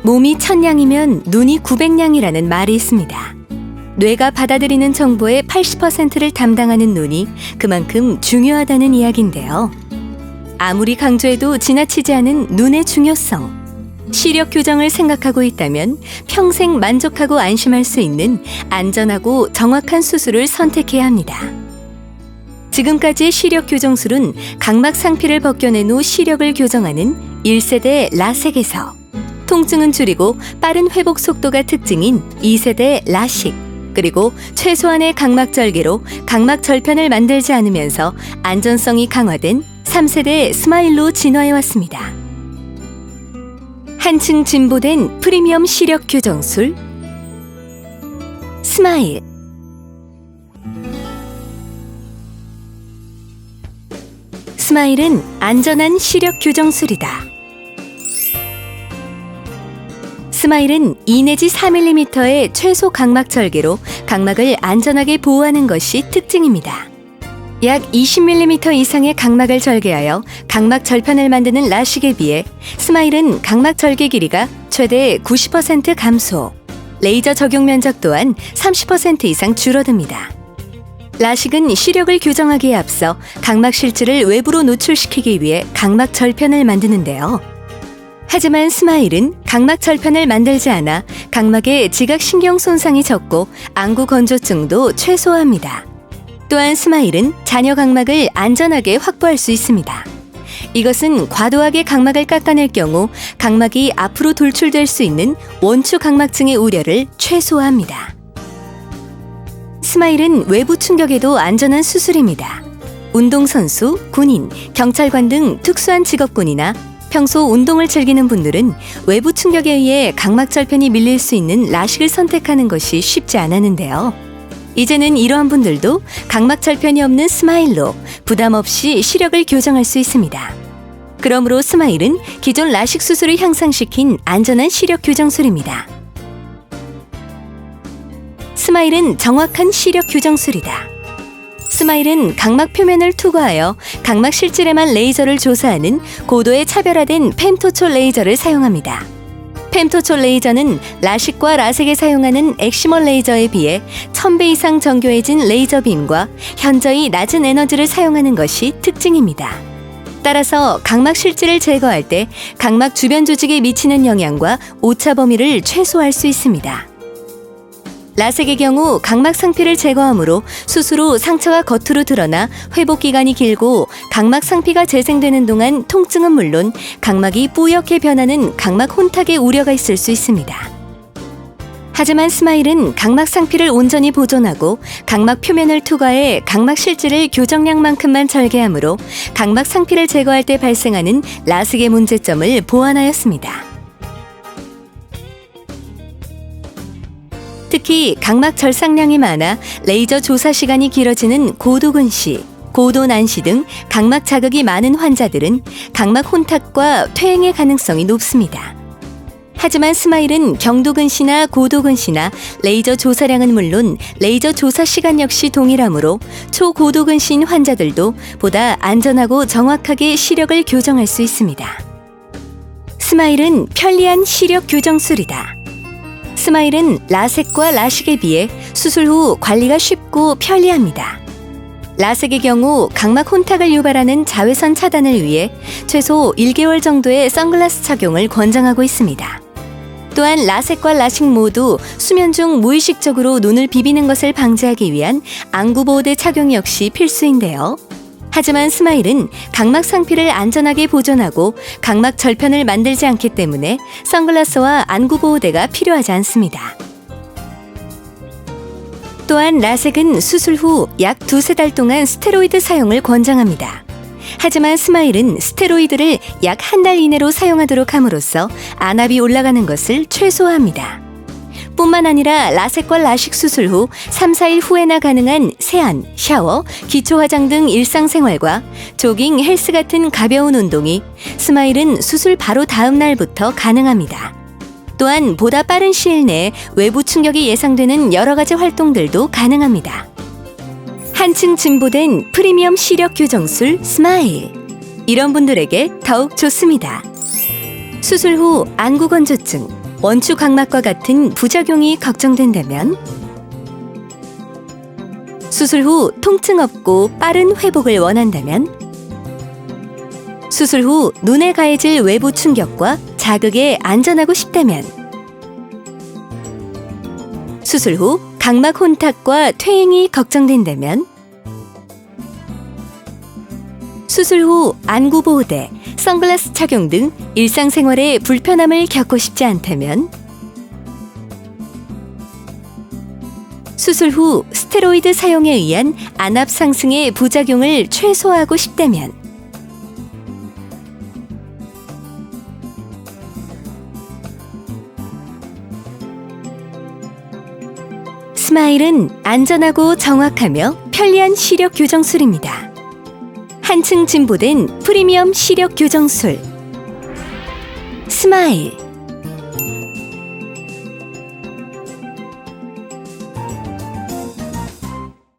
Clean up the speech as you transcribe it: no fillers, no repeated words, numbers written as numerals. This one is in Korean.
몸이 1000냥이면 눈이 900냥이라는 말이 있습니다. 뇌가 받아들이는 정보의 80%를 담당하는 눈이 그만큼 중요하다는 이야기인데요. 아무리 강조해도 지나치지 않은 눈의 중요성. 시력 교정을 생각하고 있다면 평생 만족하고 안심할 수 있는 안전하고 정확한 수술을 선택해야 합니다. 지금까지의 시력 교정술은 각막 상피를 벗겨낸 후 시력을 교정하는 1세대 라섹에서 통증은 줄이고 빠른 회복 속도가 특징인 2세대 라식, 그리고 최소한의 각막 절개로 각막 절편을 만들지 않으면서 안전성이 강화된 3세대 스마일로 진화해왔습니다. 한층 진보된 프리미엄 시력 교정술 스마일. 스마일은 안전한 시력 교정술이다. 스마일은 2 내지 4mm의 최소 각막 절개로 각막을 안전하게 보호하는 것이 특징입니다. 약 20mm 이상의 각막을 절개하여 각막 절편을 만드는 라식에 비해 스마일은 각막 절개 길이가 최대 90% 감소, 레이저 적용 면적 또한 30% 이상 줄어듭니다. 라식은 시력을 교정하기에 앞서 각막 실질을 외부로 노출시키기 위해 각막 절편을 만드는데요. 하지만 스마일은 각막 절편을 만들지 않아 각막의 지각신경 손상이 적고 안구 건조증도 최소화합니다. 또한 스마일은 잔여 각막을 안전하게 확보할 수 있습니다. 이것은 과도하게 각막을 깎아낼 경우 각막이 앞으로 돌출될 수 있는 원추 각막증의 우려를 최소화합니다. 스마일은 외부 충격에도 안전한 수술입니다. 운동선수, 군인, 경찰관 등 특수한 직업군이나 평소 운동을 즐기는 분들은 외부 충격에 의해 각막 절편이 밀릴 수 있는 라식을 선택하는 것이 쉽지 않았는데요. 이제는 이러한 분들도 각막 절편이 없는 스마일로 부담 없이 시력을 교정할 수 있습니다. 그러므로 스마일은 기존 라식 수술을 향상시킨 안전한 시력 교정술입니다. 스마일은 정확한 시력 교정술이다. 스마일은 각막 표면을 투과하여 각막 실질에만 레이저를 조사하는 고도의 차별화된 펜토초 레이저를 사용합니다. 펜토초 레이저는 라식과 라섹에 사용하는 엑시멀 레이저에 비해 1000배 이상 정교해진 레이저 빔과 현저히 낮은 에너지를 사용하는 것이 특징입니다. 따라서 각막 실질을 제거할 때 각막 주변 조직에 미치는 영향과 오차 범위를 최소화할 수 있습니다. 라섹의 경우 각막 상피를 제거하므로 수술 후 상처가 겉으로 드러나 회복 기간이 길고 각막 상피가 재생되는 동안 통증은 물론 각막이 뿌옇게 변하는 각막 혼탁의 우려가 있을 수 있습니다. 하지만 스마일은 각막 상피를 온전히 보존하고 각막 표면을 투과해 각막 실질을 교정량만큼만 절개하므로 각막 상피를 제거할 때 발생하는 라섹의 문제점을 보완하였습니다. 특히 각막 절삭량이 많아 레이저 조사 시간이 길어지는 고도근시, 고도난시 등 각막 자극이 많은 환자들은 각막 혼탁과 퇴행의 가능성이 높습니다. 하지만 스마일은 경도근시나 고도근시나 레이저 조사량은 물론 레이저 조사 시간 역시 동일하므로 초고도근시인 환자들도 보다 안전하고 정확하게 시력을 교정할 수 있습니다. 스마일은 편리한 시력 교정술이다. 스마일은 라섹과 라식에 비해 수술 후 관리가 쉽고 편리합니다. 라섹의 경우 각막 혼탁을 유발하는 자외선 차단을 위해 최소 1개월 정도의 선글라스 착용을 권장하고 있습니다. 또한 라섹과 라식 모두 수면 중 무의식적으로 눈을 비비는 것을 방지하기 위한 안구보호대 착용 역시 필수인데요. 하지만 스마일은 각막 상피를 안전하게 보존하고 각막 절편을 만들지 않기 때문에 선글라스와 안구보호대가 필요하지 않습니다. 또한 라섹은 수술 후 약 2-3달 동안 스테로이드 사용을 권장합니다. 하지만 스마일은 스테로이드를 약 1달 이내로 사용하도록 함으로써 안압이 올라가는 것을 최소화합니다. 뿐만 아니라 라섹과 라식 수술 후 3-4일 후에나 가능한 세안, 샤워, 기초 화장 등 일상생활과 조깅, 헬스 같은 가벼운 운동이 스마일은 수술 바로 다음 날부터 가능합니다. 또한 보다 빠른 시일 내에 외부 충격이 예상되는 여러 가지 활동들도 가능합니다. 한층 진보된 프리미엄 시력 교정술 스마일. 이런 분들에게 더욱 좋습니다. 수술 후 안구 건조증, 원추 각막과 같은 부작용이 걱정된다면, 수술 후 통증 없고 빠른 회복을 원한다면, 수술 후 눈에 가해질 외부 충격과 자극에 안전하고 싶다면, 수술 후 각막 혼탁과 퇴행이 걱정된다면, 수술 후 안구보호대, 선글라스 착용 등 일상생활에 불편함을 겪고 싶지 않다면, 수술 후 스테로이드 사용에 의한 안압 상승의 부작용을 최소화하고 싶다면, 스마일은 안전하고 정확하며 편리한 시력 교정술입니다. 한층 진보된 프리미엄 시력 교정술 스마일.